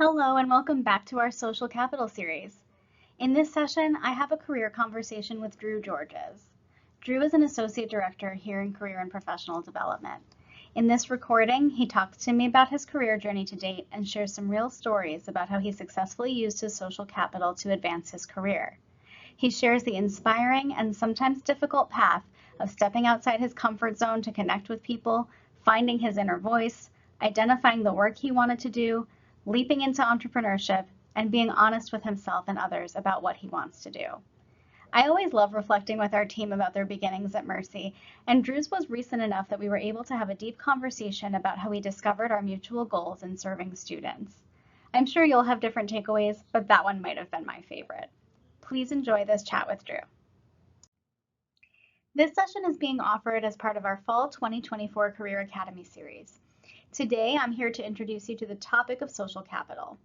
Hello and welcome back to our Social Capital series. In this session, I have a career conversation with Drew Georges. Drew is an Associate Director here in Career and Professional Development. In this recording, he talks to me about his career journey to date and shares some real stories about how he successfully used his social capital to advance his career. He shares the inspiring and sometimes difficult path of stepping outside his comfort zone to connect with people, finding his inner voice, identifying the work he wanted to do, leaping into entrepreneurship, and being honest with himself and others about what he wants to do. I always love reflecting with our team about their beginnings at Mercy, and Drew's was recent enough that we were able to have a deep conversation about how we discovered our mutual goals in serving students. I'm sure you'll have different takeaways, but that one might have been my favorite. Please enjoy this chat with Drew. This session is being offered as part of our Fall 2024 Career Academy series. Today, I'm here to introduce you to the topic of social capital.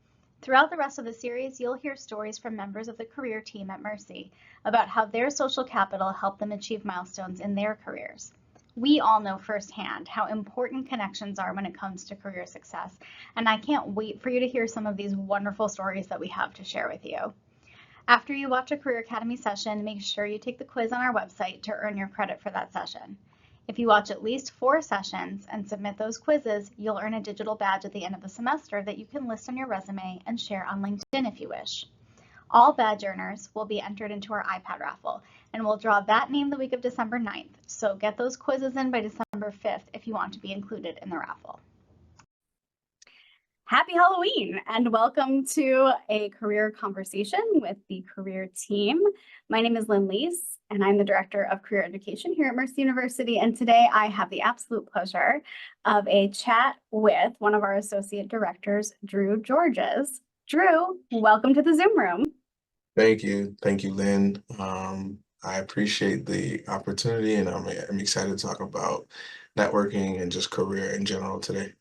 Throughout the rest of the series, you'll hear stories from members of the career team at Mercy about how their social capital helped them achieve milestones in their careers. We all know firsthand how important connections are when it comes to career success, and I can't wait for you to hear some of these wonderful stories that we have to share with you. After you watch a Career Academy session, make sure you take the quiz on our website to earn your credit for that session. If you watch at least 4 sessions and submit those quizzes, you'll earn a digital badge at the end of the semester that you can list on your resume and share on LinkedIn if you wish. All badge earners will be entered into our iPad raffle, and we'll draw that name the week of December 9th, so get those quizzes in by December 5th if you want to be included in the raffle. Happy Halloween and welcome to a career conversation with the career team. My name is Lynn Lees and I'm the Director of Career Education here at Mercy University. And today I have the absolute pleasure of a chat with one of our Associate Directors, Drew Georges. Drew, welcome to the Zoom room. Thank you. Thank you, Lynn. I appreciate the opportunity and I'm excited to talk about networking and just career in general today.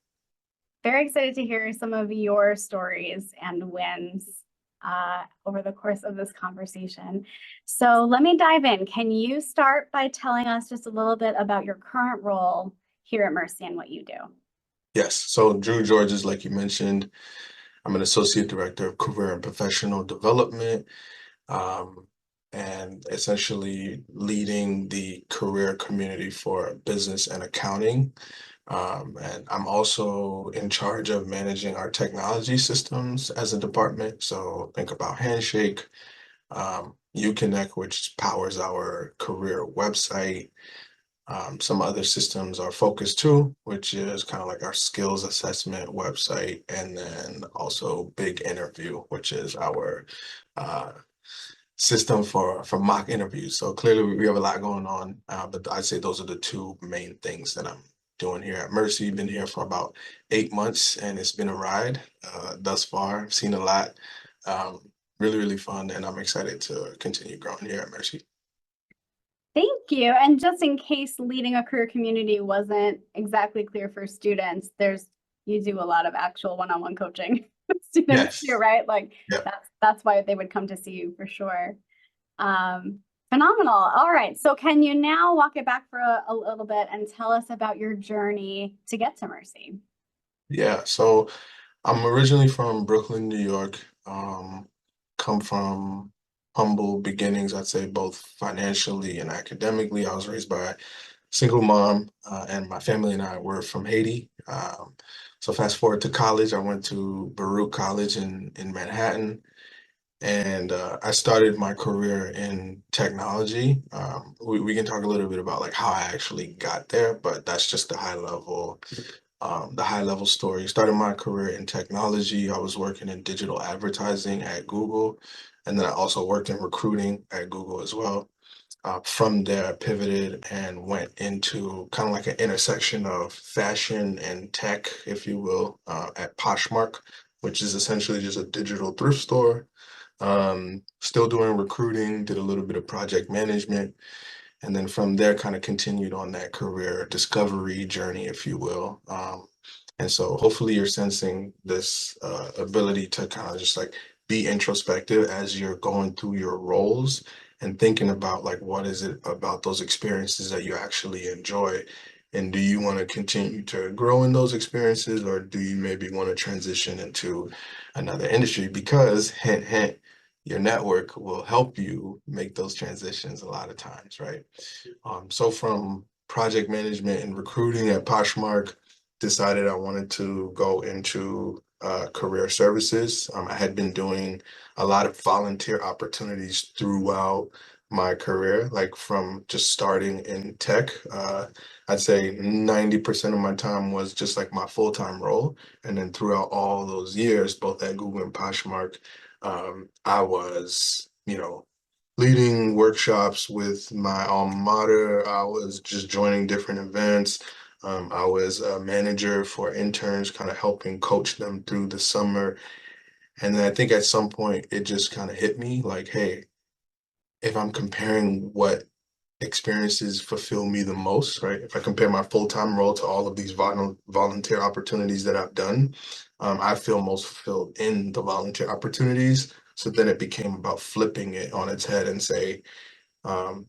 Very excited to hear some of your stories and wins over the course of this conversation. So let me dive in. Can you start by telling us just a little bit about your current role here at Mercy and what you do? Yes. So Drew Georges, like you mentioned, I'm an Associate Director of Career and Professional Development, and essentially leading the career community for business and accounting. And I'm also in charge of managing our technology systems as a department. So think about Handshake, UConnect, which powers our career website. Some other systems are Focus 2, which is kind of like our skills assessment website, and then also Big Interview, which is our system for mock interviews. So clearly we have a lot going on, but I'd say those are the 2 main things that I'm doing here at Mercy. Been here for about 8 months and it's been a ride thus far. I've seen a lot. Really fun, and I'm excited to continue growing here at Mercy. Thank you. And just in case leading a career community wasn't exactly clear for students, you do a lot of actual one-on-one coaching with students too, right? Like that's why they would come to see you for sure. Phenomenal. All right. So can you now walk it back for a little bit and tell us about your journey to get to Mercy? Yeah. So I'm originally from Brooklyn, New York. Come from humble beginnings, I'd say, both financially and academically. I was raised by a single mom, and my family and I were from Haiti. So fast forward to college, I went to Baruch College in Manhattan. And I started my career in technology. We can talk a little bit about like how I actually got there, but that's just the high level story. Started my career in technology. I was working in digital advertising at Google, and then I also worked in recruiting at Google as well. From there, I pivoted and went into kind of like an intersection of fashion and tech, if you will, at Poshmark, which is essentially just a digital thrift store. Still doing recruiting, did a little bit of project management, and then from there kind of continued on that career discovery journey, if you will. And so hopefully you're sensing this ability to kind of just like be introspective as you're going through your roles and thinking about like what is it about those experiences that you actually enjoy, And do you want to continue to grow in those experiences, or do you maybe want to transition into another industry? Because hint, hint, your network will help you make those transitions a lot of times, right? So from project management and recruiting at Poshmark, decided I wanted to go into career services. I had been doing a lot of volunteer opportunities throughout my career, like from just starting in tech. I'd say 90% of my time was just like my full-time role. And then throughout all those years, both at Google and Poshmark, I was, leading workshops with my alma mater. I was just joining different events. I was a manager for interns, kind of helping coach them through the summer. And then I think at some point it just kind of hit me like, hey, if I'm comparing what experiences fulfill me the most, right? If I compare my full-time role to all of these volunteer opportunities that I've done, I feel most fulfilled in the volunteer opportunities. So then it became about flipping it on its head and say, um,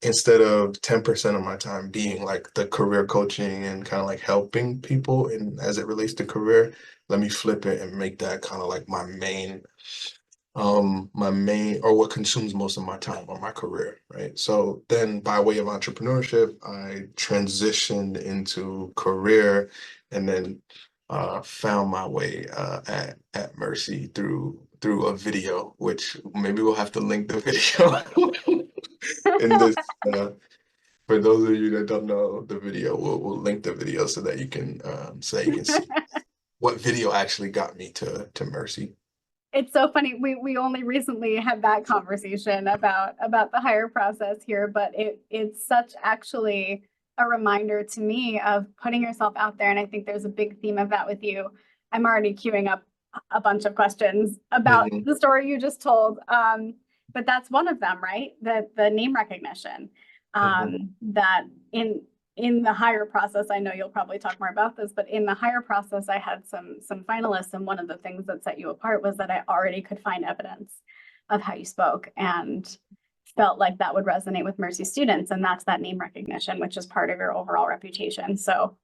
instead of 10% of my time being like the career coaching and kind of like helping people and as it relates to career, let me flip it and make that kind of like my main or what consumes most of my time or my career, right? So then by way of entrepreneurship, I transitioned into career and then found my way at Mercy through a video, which maybe we'll have to link the video in this for those of you that don't know the video, we'll link the video so that you can see what video actually got me to Mercy. It's so funny. We only recently had that conversation about the hire process here, but it's such actually a reminder to me of putting yourself out there. And I think there's a big theme of that with you. I'm already queuing up a bunch of questions about Mhm. the story you just told. But that's one of them, right? The name recognition. Mhm. That in the hire process, I know you'll probably talk more about this, but in the hire process, I had some finalists, and one of the things that set you apart was that I already could find evidence of how you spoke and felt like that would resonate with Mercy students, and that's that name recognition, which is part of your overall reputation. So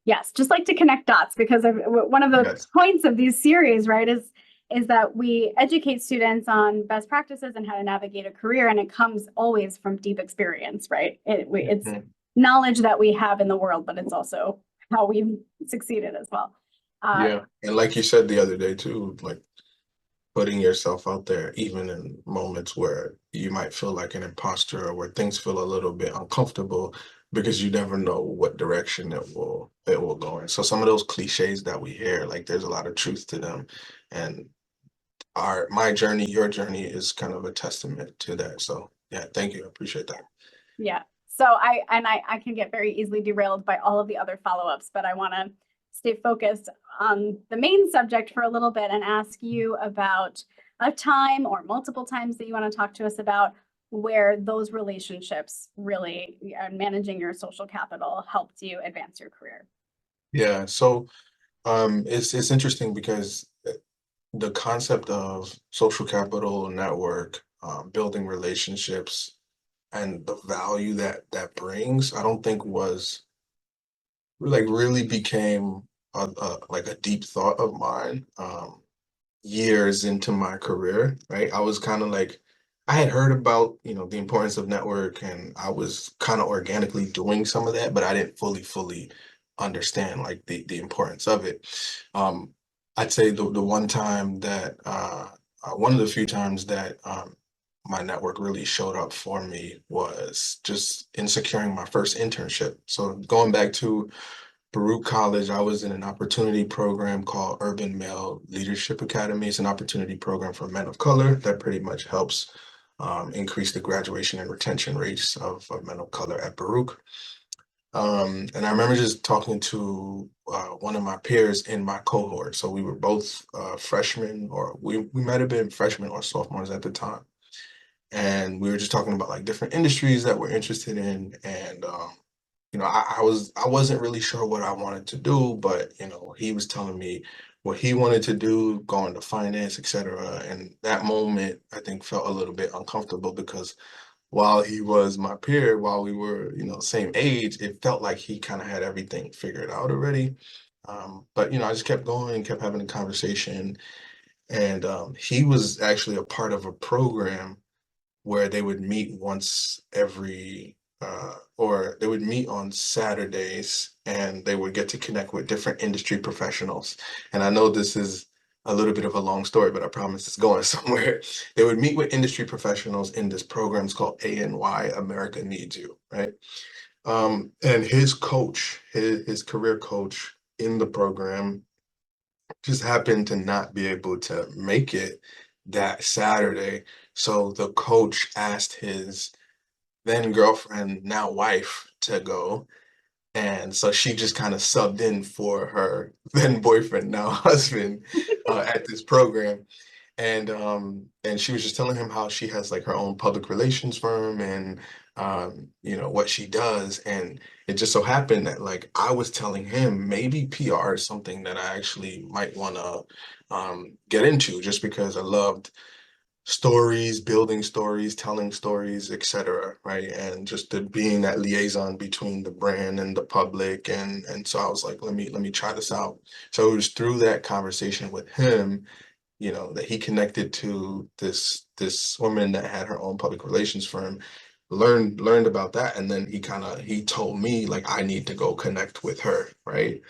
yes, just like to connect dots because one of the Yes. points of these series, right, is that we educate students on best practices and how to navigate a career, and it comes always from deep experience, right? It's Mhm. knowledge that we have in the world, but it's also how we've succeeded as well. Uh, Yeah. And like you said the other day too, like putting yourself out there, even in moments where you might feel like an imposter or where things feel a little bit uncomfortable because you never know what direction it will go in. So some of those cliches that we hear, like there's a lot of truth to them. And my journey, your journey is kind of a testament to that. So yeah, thank you. I appreciate that. yeah. So I can get very easily derailed by all of the other follow-ups, but I want to stay focused on the main subject for a little bit and ask you about a time or multiple times that you want to talk to us about where those relationships really and managing your social capital helped you advance your career. Yeah. So it's interesting because the concept of social capital network, building relationships, and the value that brings, I don't think was like really became like a deep thought of mine years into my career, right? I was kind of like I had heard about, the importance of network and I was kind of organically doing some of that, but I didn't fully understand like the importance of it. Um, I'd say the one of the few times that my network really showed up for me was just in securing my first internship. So going back to Baruch College, I was in an opportunity program called Urban Male Leadership Academy. It's an opportunity program for men of color that pretty much helps increase the graduation and retention rates of men of color at Baruch. And I remember just talking to one of my peers in my cohort. So we were both freshmen, or we might have been freshmen or sophomores at the time. And we were just talking about like different industries that we're interested in. And I wasn't really sure what I wanted to do, but he was telling me what he wanted to do, go into finance, etc. And that moment I think felt a little bit uncomfortable because while he was my peer, while we were, same age, it felt like he kind of had everything figured out already. But I just kept going, kept having a conversation, and he was actually a part of a program where they would meet once every or they would meet on Saturdays, and they would get to connect with different industry professionals. And I know this is a little bit of a long story, but I promise it's going somewhere. They would meet with industry professionals in this program. It's called ANY, America Needs You, right? And his coach, his career coach in the program, just happened to not be able to make it that Saturday. So the coach asked his then girlfriend, now wife, to go. And so she just kind of subbed in for her then boyfriend, now husband, at this program. And she was just telling him how she has like her own public relations firm, and what she does. And it just so happened that like I was telling him maybe PR is something that I actually might want to get into, just because I loved stories, building stories, telling stories, etc. Right? And just the being that liaison between the brand and the public. And so I was like, let me try this out. So it was through that conversation with him, that he connected to this woman that had her own public relations firm, learned about that, and then he told me like I need to go connect with her, right?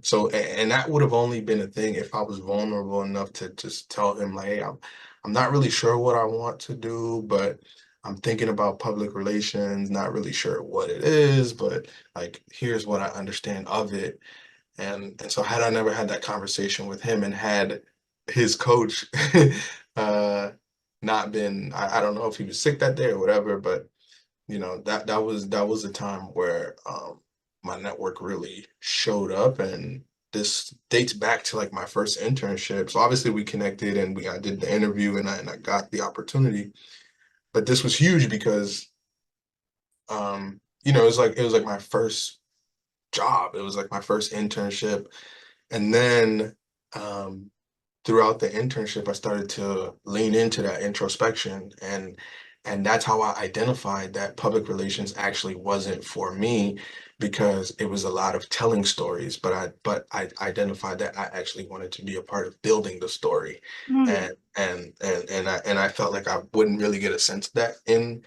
So and that would have only been a thing if I was vulnerable enough to just tell him like, hey, I'm not really sure what I want to do, but I'm thinking about public relations, not really sure what it is, but like here's what I understand of it. And so had I never had that conversation with him, and had his coach uh not been, I don't know if he was sick that day or whatever, but that was a time where my network really showed up. And this dates back to like my first internship. So obviously we connected, and I did the interview, and I got the opportunity. But this was huge because it was like my first job. It was like my first internship. And then um, throughout the internship, I started to lean into that introspection, and that's how I identified that public relations actually wasn't for me, because it was a lot of telling stories, but I identified that I actually wanted to be a part of building the story. Mm. And I felt like I wouldn't really get a sense of that in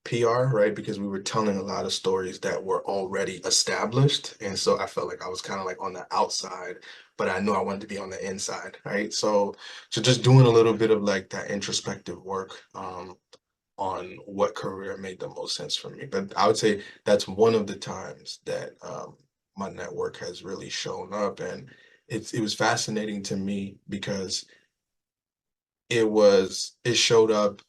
PR, right? Because we were telling a lot of stories that were already established. And so I felt like I was kind of like on the outside, but I knew I wanted to be on the inside, right? So just doing a little bit of like that introspective work on what career made the most sense for me. But I would say that's one of the times that my network has really shown up. And it was fascinating to me because it showed up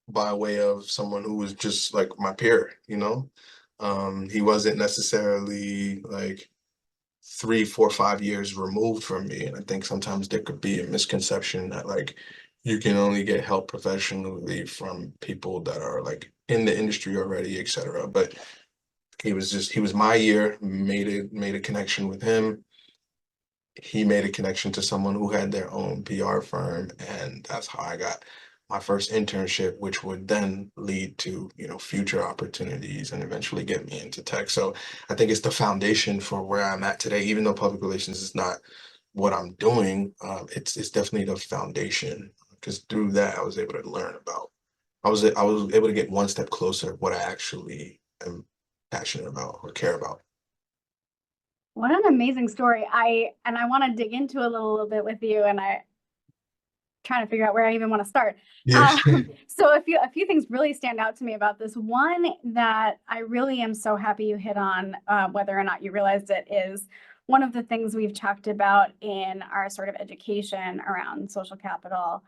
by way of someone who was. Like my peer. He wasn't necessarily like 3, 4, 5 years removed from me. And I think sometimes there could be a misconception that like you can only get help professionally from people that are like in the industry already, etc. But he was my year, made a connection with him. He made a connection to someone who had their own PR firm, and that's how I got my first internship, which would then lead to, future opportunities and eventually get me into tech. So I think it's the foundation for where I'm at today. Even though public relations is not what I'm doing, it's definitely the foundation, because through that I was able to learn about. I was able to get one step closer what I actually am passionate about or care about. What an amazing story. I want to dig into a little bit with you, and I trying to figure out where I even want to start. Yeah. So a few things really stand out to me about this. One that I really am so happy you hit on, whether or not you realized it, is one of the things we've talked about in our sort of education around social capital,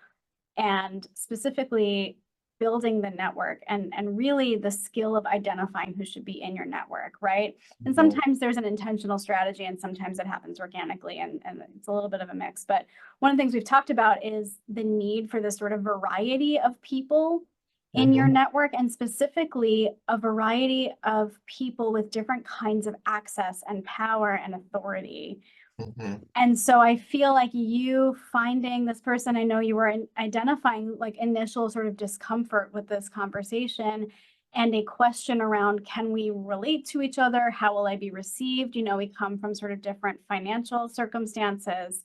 and specifically building the network, and really the skill of identifying who should be in your network, right? And Mhm. sometimes there's an intentional strategy, and sometimes it happens organically, and it's a little bit of a mix. But one of the things we've talked about is the need for this sort of variety of people in your Mhm. network, and specifically a variety of people with different kinds of access and power and authority, Mhm. And so I feel like you finding this person, I know you were identifying like initial sort of discomfort with this conversation and a question around, can we relate to each other? How will I be received? You know, we come from sort of different financial circumstances,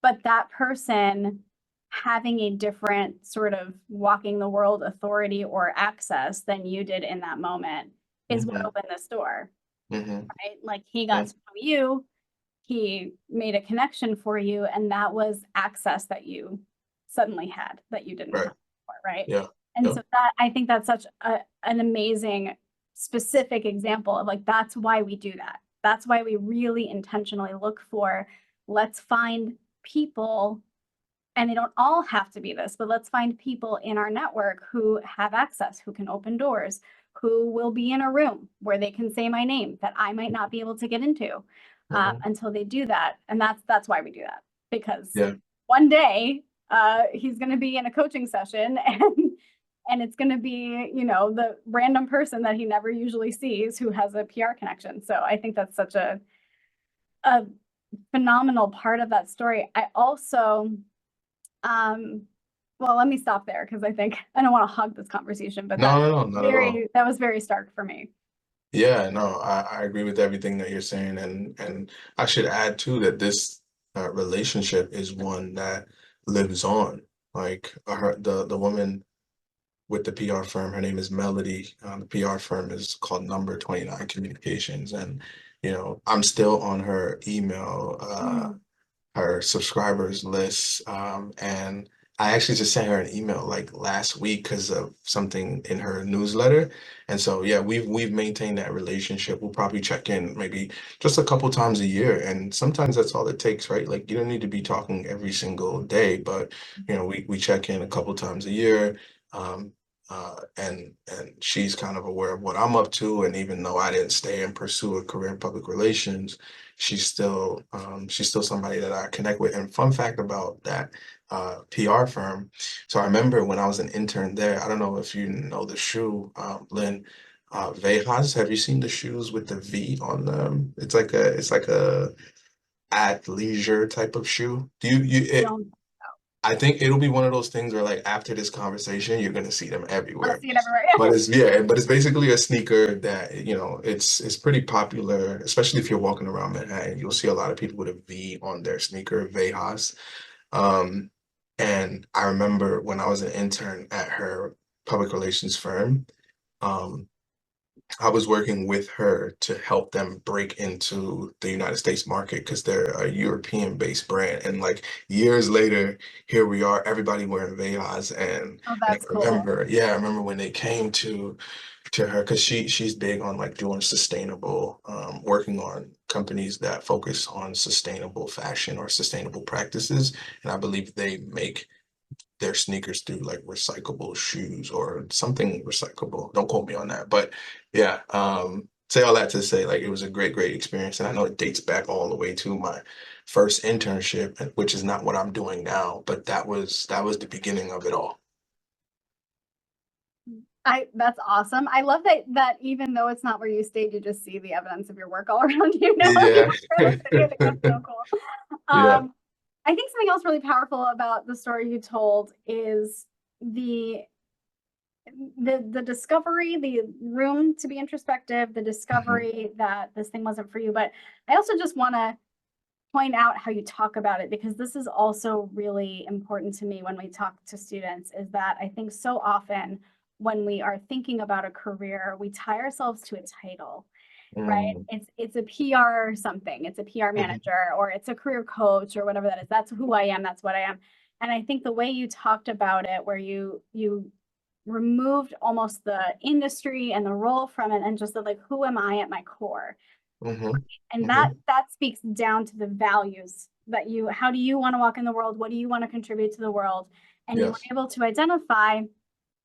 but that person having a different sort of walking the world authority or access than you did in that moment is what Mhm. opened this door, Mhm. right? Like he got to know you, he made a connection for you, and that was access that you suddenly had that you didn't Right. have before, right? Yeah. And so Yep. that, I think that's such an amazing specific example of like, that's why we do that. That's why we really intentionally look for, let's find people, and they don't all have to be this, but let's find people in our network who have access, who can open doors, who will be in a room where they can say my name that I might not be able to get into Mhm. until they do that. And that's why we do that, because Yeah. one day he's going to be in a coaching session and it's going to be, you know, the random person that he never usually sees who has a PR connection. So I think that's such a phenomenal part of that story. I also um, well, let me stop there because I think I don't want to hog this conversation, but No, no, no, not at all. that was very stark for me. Yeah, no, I agree with everything that you're saying, and I should add too that this relationship is one that lives on. Like the woman with the PR firm, her name is Melody. The PR firm is called Number 29 Communications, and I'm still on her email. Mm. Her subscribers list. And I actually just sent her an email like last week because of something in her newsletter. And so yeah, we've maintained that relationship. We'll probably check in maybe just a couple times a year. And sometimes that's all it takes, right? Like you don't need to be talking every single day, but we check in a couple times a year. Um, and she's kind of aware of what I'm up to. And even though I didn't stay and pursue a career in public relations, she's still somebody that I connect with. And fun fact about that PR firm. So I remember when I was an intern there, I don't know if you know the shoe, Lynn, Vejas. Have you seen the shoes with the V on them? It's like a athleisure type of shoe. Do Don't I think it'll be one of those things where like after this conversation, you're gonna see them I'll everywhere. see it everywhere. But it's basically a sneaker that, it's pretty popular, especially if you're walking around Manhattan. You'll see a lot of people with a V on their sneaker, Vejas. Um, and I remember when I was an intern at her public relations firm, um, I was working with her to help them break into the United States market because they're a European-based brand. And like years later, here we are, everybody wearing Vejas. Oh, And that's cool. I remember when they came to her because she's big on like doing sustainable, working on companies that focus on sustainable fashion or sustainable practices. And I believe they make their sneakers through like recyclable shoes or something recyclable. Don't quote me on that, but yeah. Say all that to say like it was a great experience, and I know it dates back all the way to my first internship, which is not what I'm doing now, but that was the beginning of it all. That's awesome. I love that even though it's not where you stayed, you just see the evidence of your work all around you now in Yeah. New York City. I think that's so cool. Yeah. I think something else really powerful about the story you told is the the discovery, the room to be introspective, the Mhm. discovery that this thing wasn't for you. But I also just want to point out how you talk about it, because this is also really important to me when we talk to students, is that I think so often when we are thinking about a career, we tie ourselves to a title, right? Mm. It's a PR something, it's a PR Mhm. manager, or it's a career coach, or whatever that is. That's who I am, that's what I am. And I think the way you talked about it, where you removed almost the industry and the role from it and just said like, who am I at my core? Mhm. And Mhm. that speaks down to the values that you, how do you want to walk in the world, what do you want to contribute to the world, and you were Yes. able to identify,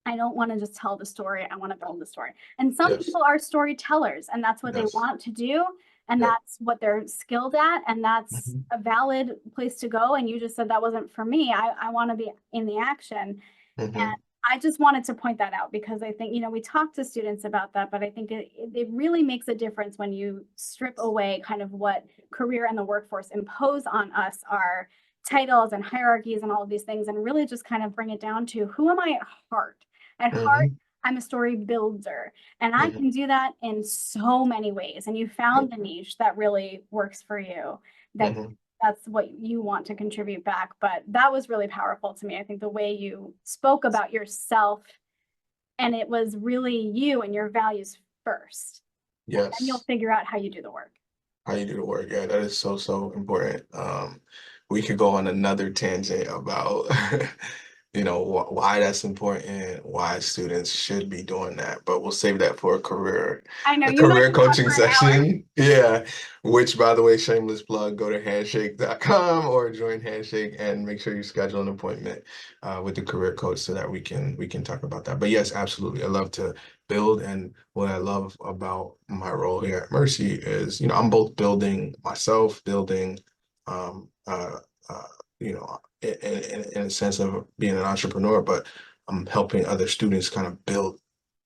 I don't want to just tell the story, I want to build the story. And some Yes. people are storytellers and that's what they Yes. want to do, and Yep. that's what they're skilled at, and that's Mhm. a valid place to go. And you just said that wasn't for me. I want to be in the action. Mhm. I just wanted to point that out because I think, we talk to students about that, but I think it really makes a difference when you strip away kind of what career and the workforce impose on us, our titles and hierarchies and all of these things, and really just kind of bring it down to who am I at heart? At heart, Hmm. I'm a story builder, and I Hmm. can do that in so many ways. And you found the niche that really works for you, that Hmm. that's what you want to contribute back. But that was really powerful to me. I think the way you spoke about yourself, and it was really you and your values first. And then you'll Yes. figure out how you do the work. How you do the work. Yeah, that is so, so important. We could go on another tangent about, why that's important, why students should be doing that, but we'll save that for I know a you and I career can talk coaching for an hour. session. Yeah, which by the way, shameless plug, go to handshake.com or join Handshake and make sure you schedule an appointment with the career coach so that we can talk about that. But yes, absolutely. I love to build. And what I love about my role here at Mercy is, I'm both building myself, building, um, uh, uh, in a sense of being an entrepreneur, but I'm helping other students kind of build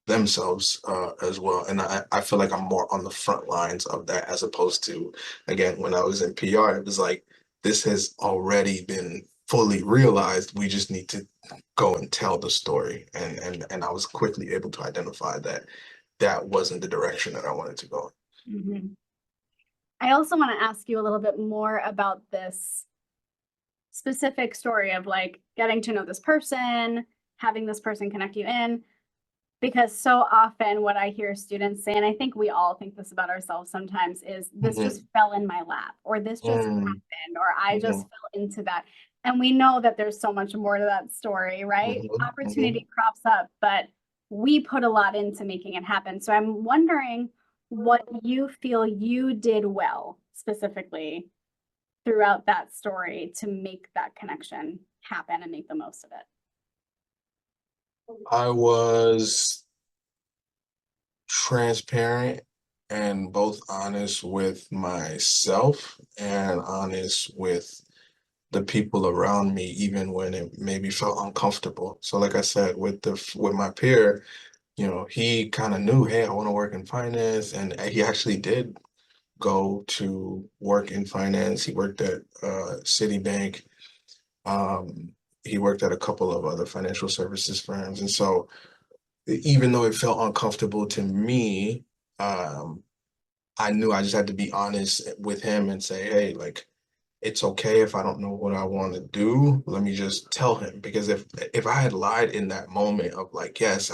themselves as well. And I feel like I'm more on the front lines of that as opposed to, again, when I was in PR, it was like, this has already been fully realized. We just need to go and tell the story. And I was quickly able to identify that that wasn't the direction that I wanted to go. Mhm. I also want to ask you a little bit more about this specific story of like getting to know this person, having this person connect you in. Because so often what I hear students say, and I think we all think this about ourselves sometimes, is this just Mhm. fell in my lap, or this just Mm, happened, or I just mhm, fell into that. And we know that there's so much more to that story, right? mhm, mhm. Opportunity crops up, but we put a lot into making it happen. So I'm wondering what you feel you did well specifically throughout that story to make that connection happen and make the most of it. I was transparent and both honest with myself and honest with the people around me, even when it maybe felt uncomfortable. So, like I said, with my peer, he kind of knew, hey, I want to work in finance, and he actually did go to work in finance. He worked at Citibank. Um, he worked at a couple of other financial services firms, and so even though it felt uncomfortable to me, um, I knew I just had to be honest with him and say, hey, like, it's okay if I don't know what I want to do. Let me just tell him. Because if I had lied in that moment of like, yes,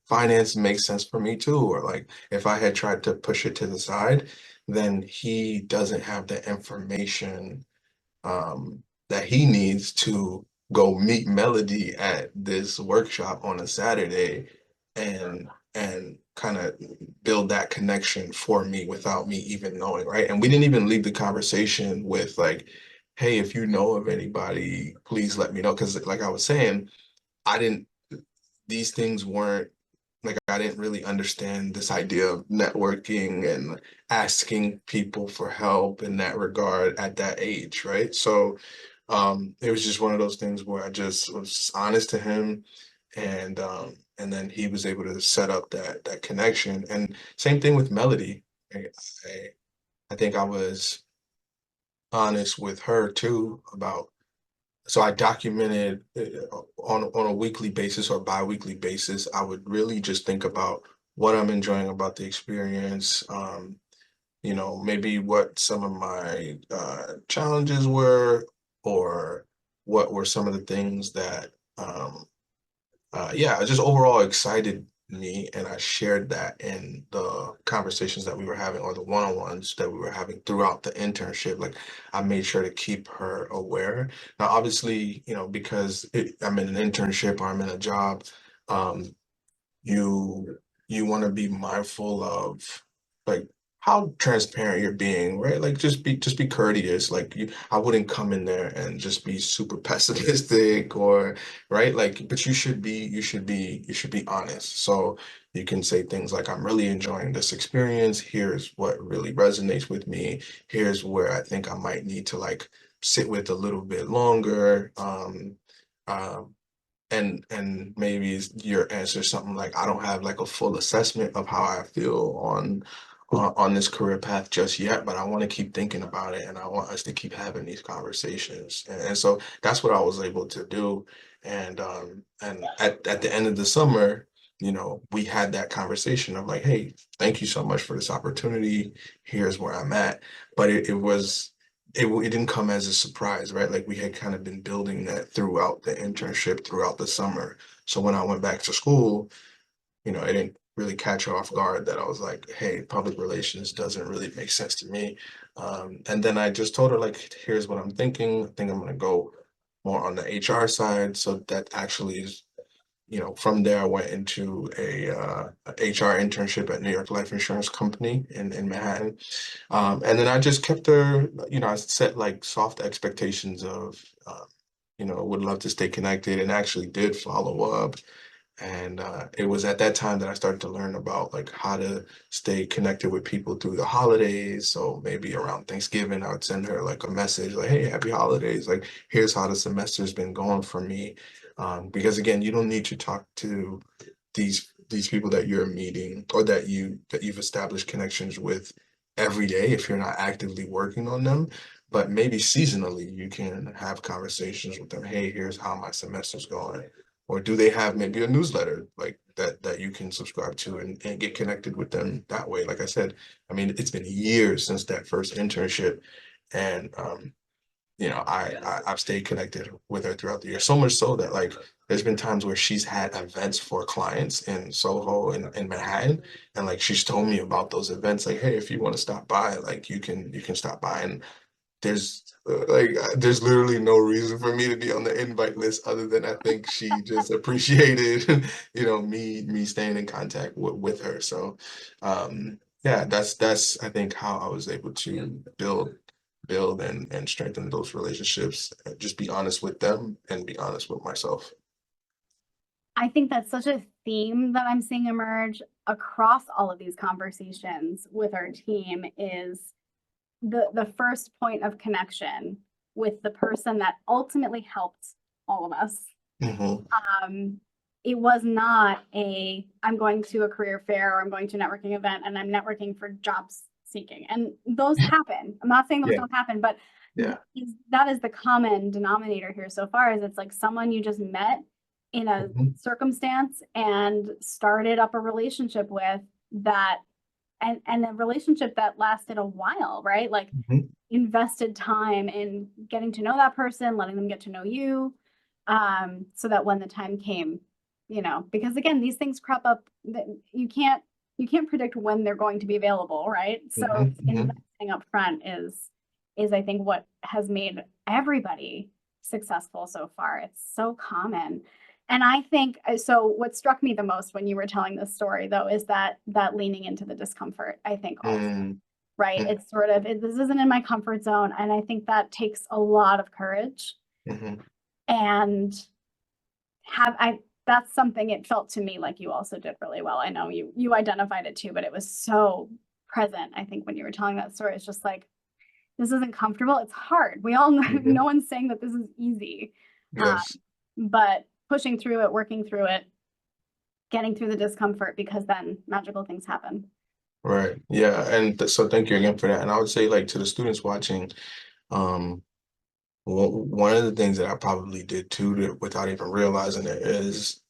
finance makes sense for me too, or like if I had tried to push it to the side, then he doesn't have the information that he needs to go meet Melody at this workshop on a Saturday and kind of build that connection for me without me even knowing, right? And we didn't even leave the conversation with like, hey, if you know of anybody, please let me know. Because like I was saying, I didn't, these things weren't like I didn't really understand this idea of networking and asking people for help in that regard at that age, right? So it was just one of those things where I just was honest to him, and then he was able to set up that connection. And same thing with Melody. I, I think I was honest with her too about. So I documented on a weekly basis or bi-weekly basis. I would really just think about what I'm enjoying about the experience. Maybe what some of my challenges were, or what were some of the things that, yeah, just overall excited me. And I shared that in the conversations that we were having or the one-on-ones that we were having throughout the internship. Like I made sure to keep her aware. Now, obviously, because I'm in an internship or I'm in a job, um, you you want to be mindful of like how transparent you're being, right? Like just be courteous. Like I wouldn't come in there and just be super pessimistic or right. Like, but you should be honest. So you can say things like, I'm really enjoying this experience. Here's what really resonates with me. Here's where I think I might need to like sit with a little bit longer. Um, and maybe your answer is something like, I don't have like a full assessment of how I feel on this career path just yet, but I want to keep thinking about it, and I want us to keep having these conversations. And so that's what I was able to do. And at the end of the summer, we had that conversation of like, hey, thank you so much for this opportunity. Here's where I'm at. But it didn't come as a surprise, right? Like we had kind of been building that throughout the internship, throughout the summer. So when I went back to school, it didn't really catch her off guard that I was like, hey, public relations doesn't really make sense to me. And then I just told her, like, here's what I'm thinking. I think I'm going to go more on the HR side. So that actually is, from there, I went into a HR internship at New York Life Insurance Company in Manhattan. And then I just kept her, I set like soft expectations of, would love to stay connected, and actually did follow up. And it was at that time that I started to learn about like how to stay connected with people through the holidays. So maybe around Thanksgiving, I would send her like a message like, hey, happy holidays. Like, here's how the semester's been going for me. Because again, you don't need to talk to these people that you're meeting, or that you've established connections with every day if you're not actively working on them. But maybe seasonally, you can have conversations with them. Hey, here's how my semester's going. Or do they have maybe a newsletter like that you can subscribe to, and get connected with them that way? Like I said, I mean, it's been years since that first internship, and I've stayed connected with her throughout the year. So much so that like there's been times where she's had events for clients in Soho and Manhattan, and like she's told me about those events. Like, hey, if you want to stop by, like you can stop by. And there's literally no reason for me to be on the invite list, other than I think she just appreciated me staying in contact with her. So yeah, that's I think how I was able to build and strengthen those relationships. Just be honest with them and be honest with myself. I think that's such a theme that I'm seeing emerge across all of these conversations with our team is the first point of connection with the person that ultimately helped all of us. Hmm. Um, it was not I'm going to a career fair or I'm going to a networking event and I'm networking for jobs seeking. And those happen. I'm not saying those Yeah, don't happen, but yeah. that is the common denominator here so far, is it's like someone you just met in a Hmm. circumstance and started up a relationship with, that and a relationship that lasted a while, right? Like Hmm. invested time in getting to know that person, letting them get to know you, so that when the time came, because again, these things crop up that you can't predict when they're going to be available, right? So Hmm. Hmm. investing up front is I think what has made everybody successful so far. It's so common. And I think so what struck me the most when you were telling this story though is that leaning into the discomfort, I think also, Hmm. right? It's sort of this isn't in my comfort zone, and I think that takes a lot of courage. Hmm. And have I that's something it felt to me like you also did really well. I know you identified it too, but it was so present. I think when you were telling that story, it's just like this isn't comfortable. It's hard. We all know, Hmm. no one's saying that this is easy. Yes. But pushing through it, working through it, getting through the discomfort, because then magical things happen. Right. Yeah. And so thank you again for that. And I would say, like, to the students watching, um, one of the things that I probably did too, without even realizing it, is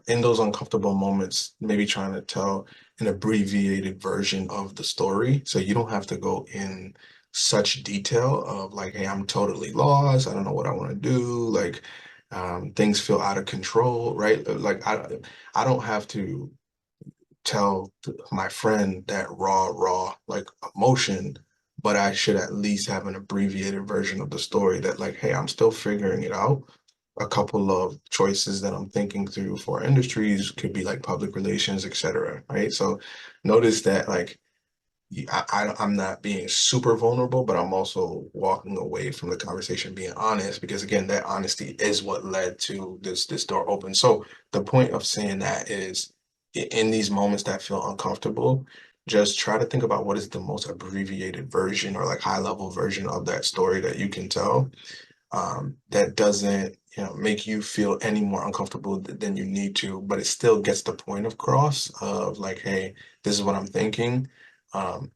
in those uncomfortable moments, maybe trying to tell an abbreviated version of the story. So you don't have to go in such detail of like, hey, I'm totally lost. I don't know what I want to do. Like, things feel out of control, right? Like, I don't have to tell my friend that raw like emotion, but I should at least have an abbreviated version of the story that like, hey, I'm still figuring it out. A couple of choices that I'm thinking through for industries could be like public relations, etc. Right? So notice that like I'm not being super vulnerable, but I'm also walking away from the conversation being honest, because again, that honesty is what led to this door open. So the point of saying that is, in these moments that feel uncomfortable, just try to think about what is the most abbreviated version or like high level version of that story that you can tell. that doesn't, make you feel any more uncomfortable than you need to, but it still gets the point across of like, hey, this is what I'm thinking. Um,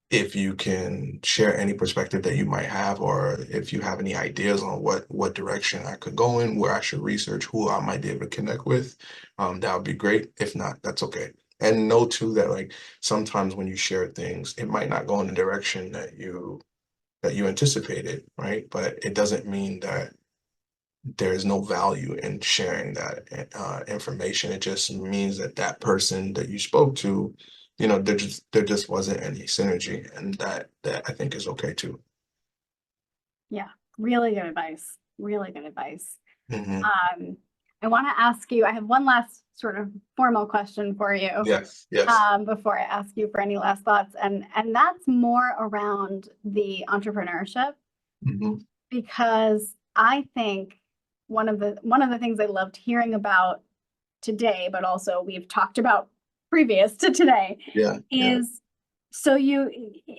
if you can share any perspective that you might have, or if you have any ideas on what direction I could go in, where I should research, who I might be able to connect with, that would be great. If not, that's okay. And know too that like sometimes when you share things, it might not go in the direction that you anticipated, right? But it doesn't mean that there is no value in sharing that information. It just means that that person that you spoke to, there just wasn't any synergy, and that I think is okay too. Yeah, really good advice. Really good advice. Hmm. Um, I want to ask you, I have one last sort of formal question for you Yes, yes. before I ask you for any last thoughts. And that's more around the entrepreneurship, Hmm. because I think one of the things I loved hearing about today, but also we've talked about previous to today, Yeah, yeah. is so you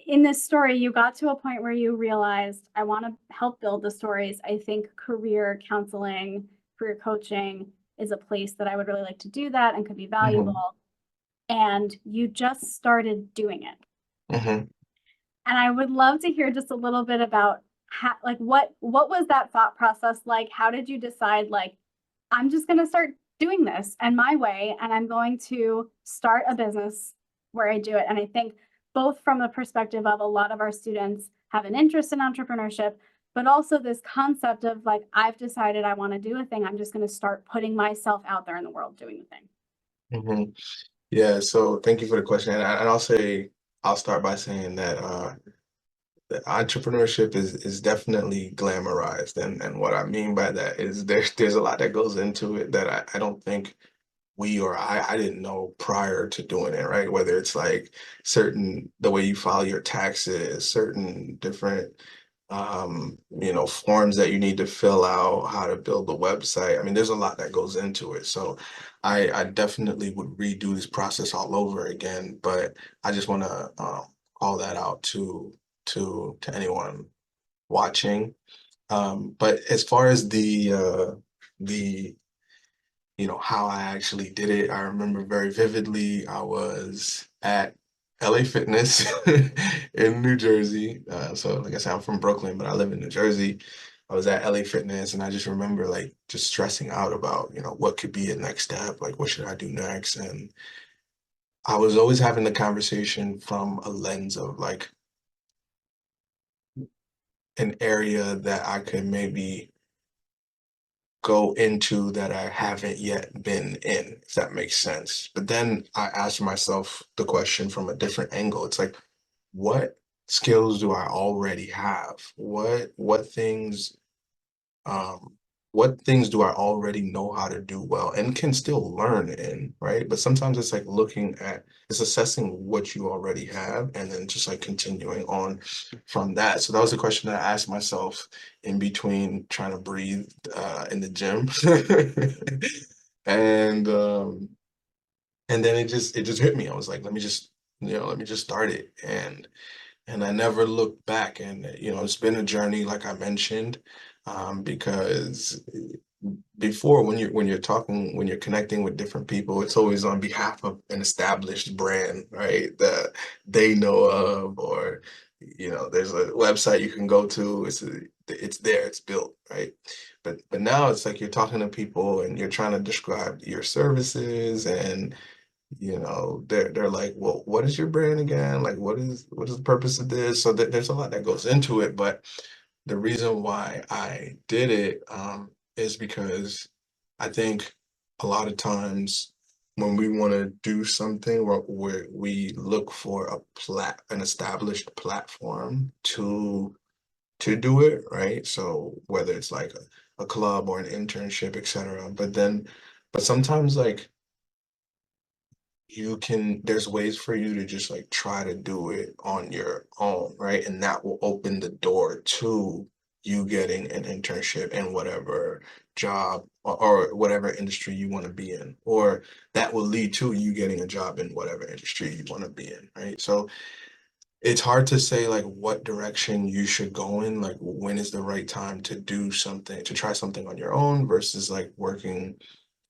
in this story you got to a point where you realized I want to help build the stories. I think career counseling, career coaching is a place that I would really like to do that and could be Hmm. valuable. And you just started doing it. Hmm. And I would love to hear just a little bit about how, like, what was that thought process like? How did you decide, like, I'm just going to start doing this and my way, and I'm going to start a business where I do it? And I think both from the perspective of a lot of our students have an interest in entrepreneurship, but also this concept of like, I've decided I want to do a thing. I'm just going to start putting myself out there in the world doing the thing. Hmm. Yeah, so thank you for the question. And I'll start by saying that the entrepreneurship is definitely glamorized, and what I mean by that is there's a lot that goes into it that I don't think I didn't know prior to doing it, right? Whether it's like certain the way you file your taxes, certain different forms that you need to fill out, how to build a website. I mean, there's a lot that goes into it. So I definitely would redo this process all over again, but I just want to call that out to anyone watching. But as far as the how I actually did it, I remember very vividly. I was at LA Fitness in New Jersey. So like I said, I'm from Brooklyn, but I live in New Jersey. I was at LA Fitness, and I just remember like just stressing out about, what could be a next step, like what should I do next? And I was always having the conversation from a lens of like an area that I could maybe go into that I haven't yet been in, if that makes sense. But then I asked myself the question from a different angle. It's like, what skills do I already have? Um, what things do I already know how to do well and can still learn in, right? But sometimes it's like it's assessing what you already have and then just like continuing on from that. So that was a question that I asked myself in between trying to breathe in the gym. And and then it just hit me. I was like, let me just start it. And I never looked back. And it's been a journey, like I mentioned, because before when you're connecting with different people, it's always on behalf of an established brand, right? That they know of, or there's a website you can go to. It's there, it's built, right? But now it's like you're talking to people and you're trying to describe your services, and they're like, well, what is your brand again? Like, what is the purpose of this? So there's a lot that goes into it, but the reason why I did it is because I think a lot of times when we want to do something, we look for an established platform to do it, right? So whether it's like a club or an internship, etc. But sometimes like there's ways for you to just like try to do it on your own, right? And that will open the door to you getting an internship in whatever job or whatever industry you want to be in, or that will lead to you getting a job in whatever industry you want to be in, right? So it's hard to say like what direction you should go in, like when is the right time to do something, to try something on your own versus like working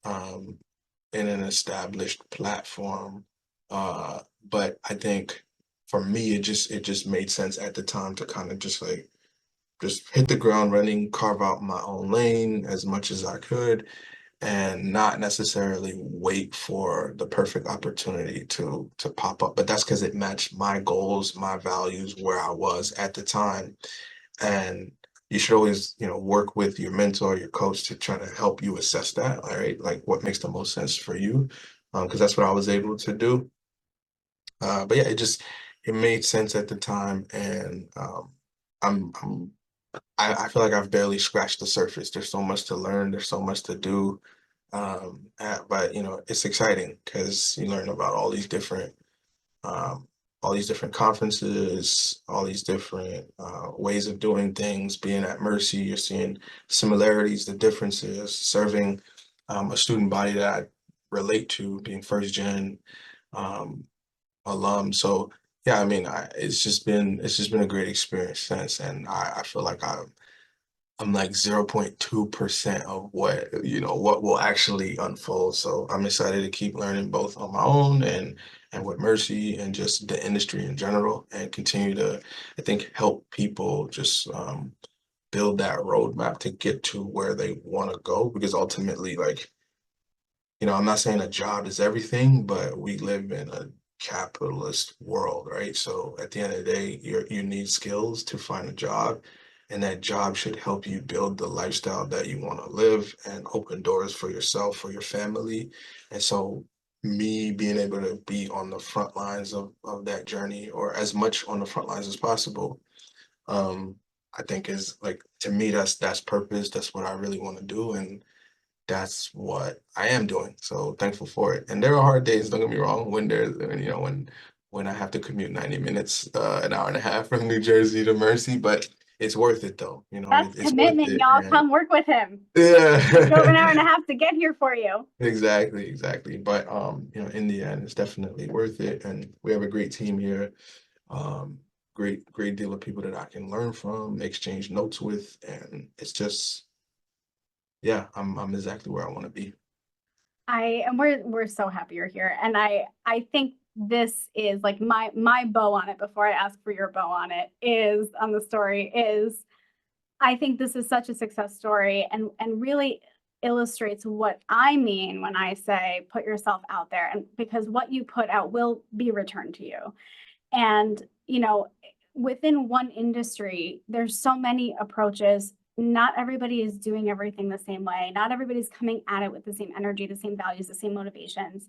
um in an established platform. But I think for me it just made sense at the time to kind of just hit the ground running, carve out my own lane as much as I could, and not necessarily wait for the perfect opportunity to pop up. But that's because it matched my goals, my values, where I was at the time. And you should always, work with your mentor, your coach to try to help you assess that, all right? Like what makes the most sense for you. Because that's what I was able to do. But yeah, it made sense at the time, and I'm I feel like I've barely scratched the surface. There's so much to learn. There's so much to do. But it's exciting because you learn about um, all these different conferences, all these different ways of doing things. Being at Mercy, you're seeing similarities, the differences, serving a student body that I relate to, being first gen um, alum. So yeah, I mean, it's just been a great experience since, and I feel like I'm like 0.2% of what will actually unfold. So I'm excited to keep learning both on my own and with Mercy and just the industry in general and continue to, I think, help people just build that roadmap to get to where they want to go. Because ultimately, like, I'm not saying a job is everything, but we live in a capitalist world, right? So at the end of the day, you need skills to find a job, and that job should help you build the lifestyle that you want to live and open doors for yourself, for your family. And so me being able to be on the front lines of that journey, or as much on the front lines as possible, um, I think is like, to me, that's purpose. That's what I really want to do. And that's what I am doing. So thankful for it. And there are hard days, don't get me wrong, when I have to commute 90 minutes, an hour and a half from New Jersey to Mercy, but it's worth it though. That's It's worth commitment, it. y'all. And Come work with him. He drove an hour and a yeah. half to get here for you. Exactly, exactly. But in the end, it's definitely worth it. And we have a great team here. Um, great deal of people that I can learn from, exchange notes with, and it's just, yeah, I'm exactly where I want to be. We're so happy you're here. And I think this is like my bow on it before I ask for your bow on it is on the story is I think this is such a success story and really illustrates what I mean when I say put yourself out there, and because what you put out will be returned to you. And, within one industry, there's so many approaches. Not everybody is doing everything the same way. Not everybody's coming at it with the same energy, the same values, the same motivations.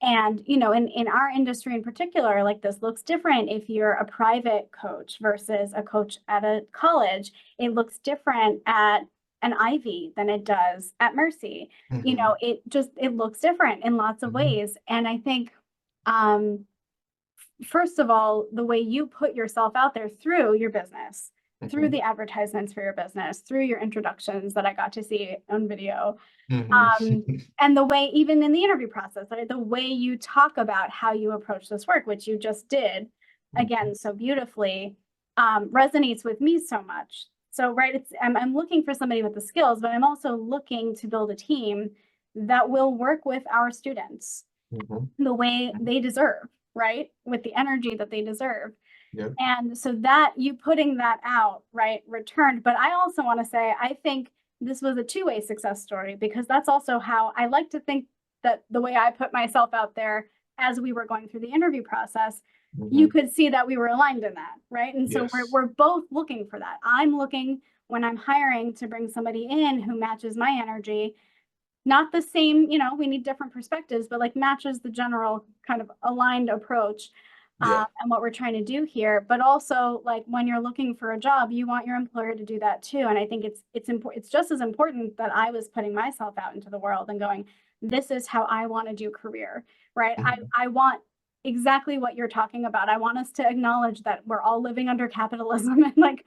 And, in our industry in particular, like this looks different if you're a private coach versus a coach at a college. It looks different at an Ivy than it does at Mercy. Hmm. It looks different in lots of Hmm. ways. And I think um first of all, the way you put yourself out there through your business, through Hmm. the advertisements for your business, through your introductions that I got to see on video, Hmm. and the way, even in the interview process, right, the way you talk about how you approach this work, which you just did again so beautifully, resonates with me so much. So, right, I'm looking for somebody with the skills, but I'm also looking to build a team that will work with our students Hmm. the way they deserve, right? With the energy that they deserve. Yep. And so that you putting that out, right, returned. But I also want to say, I think this was a two-way success story because that's also how I like to think that the way I put myself out there as we were going through the interview process, you Hmm. could see that we were aligned in that, right? And so we're, Yes. we're both looking for that. I'm looking when I'm hiring to bring somebody in who matches my energy, not the same, we need different perspectives, but like matches the general kind of aligned approach, Yeah. and what we're trying to do here. But also, like when you're looking for a job, you want your employer to do that too. And I think it's important. It's just as important that I was putting myself out into the world and going, this is how I want to do career, right? I Mhm. I want exactly what you're talking about. I want us to acknowledge that we're all living under capitalism and like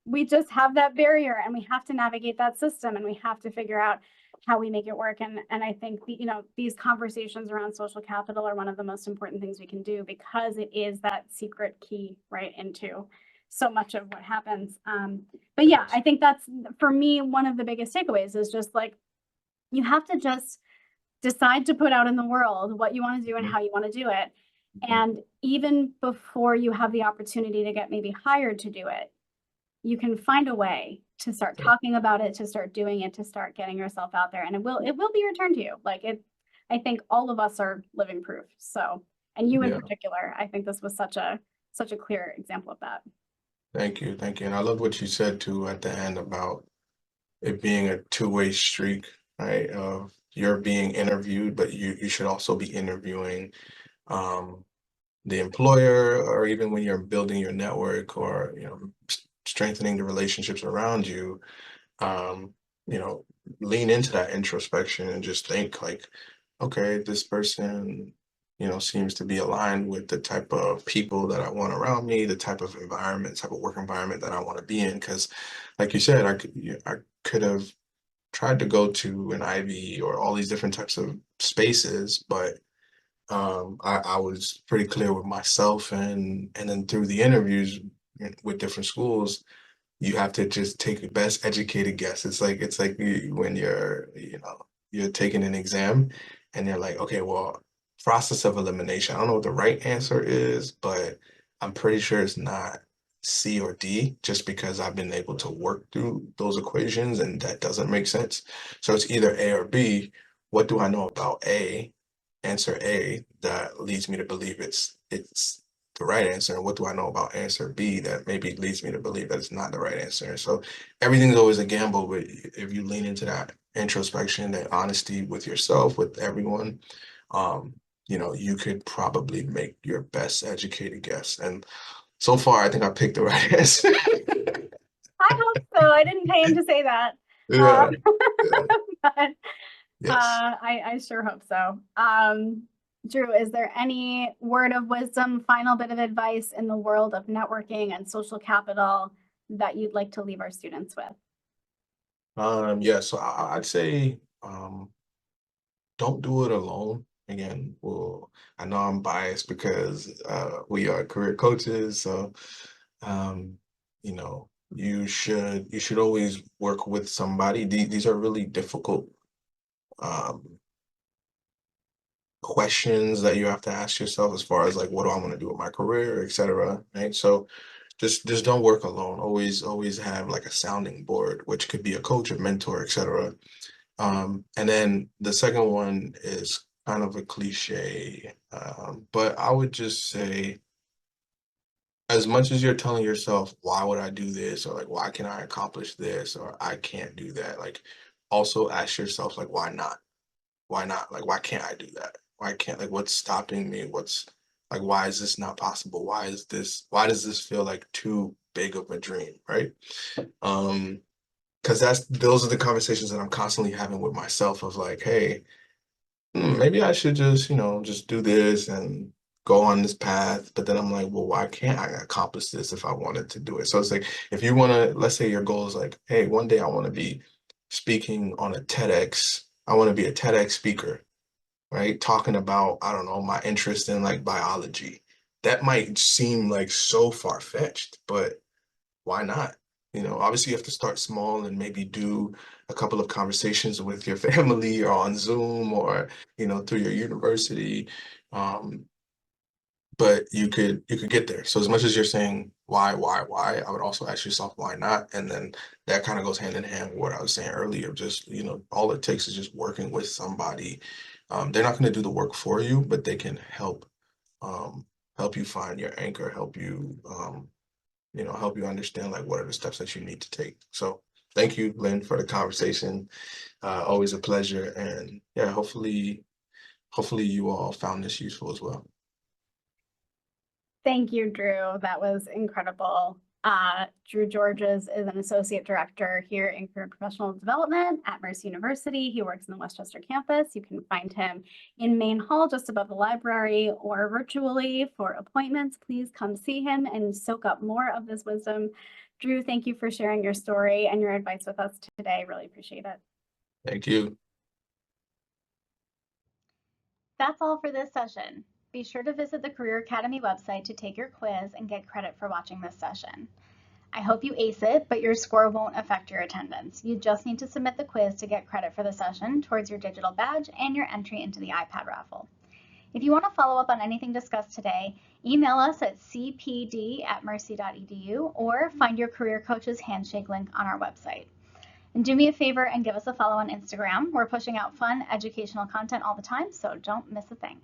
we just have that barrier and we have to navigate that system and we have to figure out how we make it work. And I think, these conversations around social capital are one of the most important things we can do, because it is that secret key right into so much of what happens. But yeah, I think that's, for me, one of the biggest takeaways is just like, you have to just decide to put out in the world what you want to do and how you want to do it. And even before you have the opportunity to get maybe hired to do it, you can find a way to start talking about it, to start doing it, to start getting yourself out there, and it will be returned to you. Like it, I think all of us are living proof. So, and you in particular, I think this was such a clear example of that. Thank you, and I love what you said too at the end about it being a two-way streak, right? Of you're being interviewed, but you should also be interviewing um, the employer, or even when you're building your network, or strengthening the relationships around you. um, Lean into that introspection and just think like, okay, this person, seems to be aligned with the type of people that I want around me, the type of environment, type of work environment that I want to be in. Because, like you said, I could have tried to go to an Ivy or all these different types of spaces, but I was pretty clear with myself, and then through the interviews with different schools, you have to just take the best educated guess. It's like when you're taking an exam, and you're like, okay, well, process of elimination. I don't know what the right answer is, but I'm pretty sure it's not C or D, just because I've been able to work through those equations, and that doesn't make sense. So it's either A or B. What do I know about A? Answer A that leads me to believe it's the right answer, and what do I know about answer B that maybe leads me to believe that it's not the right answer. So everything's always a gamble, but if you lean into that introspection, that honesty with yourself, with everyone, um, you could probably make your best educated guess. And so far, I think I picked the right answer. I hope so. I didn't pay him to say that. Yeah, yeah, But yes. I sure hope so. Drew, is there any word of wisdom, final bit of advice in the world of networking and social capital that you'd like to leave our students with? Yeah, so I'd say don't do it alone. Again, well, I know I'm biased because we are career coaches, so um, you should always work with somebody. These are really difficult um, questions that you have to ask yourself, as far as like, what do I want to do with my career, etc. Right? So just don't work alone. Always have like a sounding board, which could be a coach, a mentor, etc. And then the second one is kind of a cliche, but I would just say, as much as you're telling yourself, why would I do this? Or like, why can I accomplish this? Or I can't do that. Like, also ask yourself, like, why not? Why not? Like, why can't I do that? Why can't, like, what's stopping me? What's like, why is this not possible? Why does this feel like too big of a dream? Right. Um, because those are the conversations that I'm constantly having with myself, of like, hey, maybe I should just, just do this and go on this path. But then I'm like, well, why can't I accomplish this if I wanted to do it? So it's like, if you want to, let's say your goal is like, hey, one day I want to be speaking on a TEDx. I want to be a TEDx speaker, right? Talking about, I don't know, my interest in like biology. That might seem like so far-fetched, but why not? Obviously you have to start small and maybe do a couple of conversations with your family, or on Zoom, or, through your university. Um, but you could get there. So as much as you're saying why, I would also ask yourself why not? And then that kind of goes hand in hand with what I was saying earlier. Just, all it takes is just working with somebody. They're not going to do the work for you, but they can um, help you find your anchor, help you understand like what are the steps that you need to take. So thank you, Lynn, for the conversation. Always a pleasure. And yeah, hopefully you all found this useful as well. Thank you, Drew. That was incredible. Drew Georges is an associate director here in career and professional development at Mercy University. He works in the Westchester campus. You can find him in Main Hall, just above the library, or virtually. For appointments, please come see him and soak up more of this wisdom. Drew, thank you for sharing your story and your advice with us today. Really appreciate it. Thank you. That's all for this session. Be sure to visit the Career Academy website to take your quiz and get credit for watching this session. I hope you ace it, but your score won't affect your attendance. You just need to submit the quiz to get credit for the session towards your digital badge and your entry into the iPad raffle. If you want to follow up on anything discussed today, email us at cpd@mercy.edu or find your career coach's handshake link on our website. And do me a favor and give us a follow on Instagram. We're pushing out fun, educational content all the time, so don't miss a thing.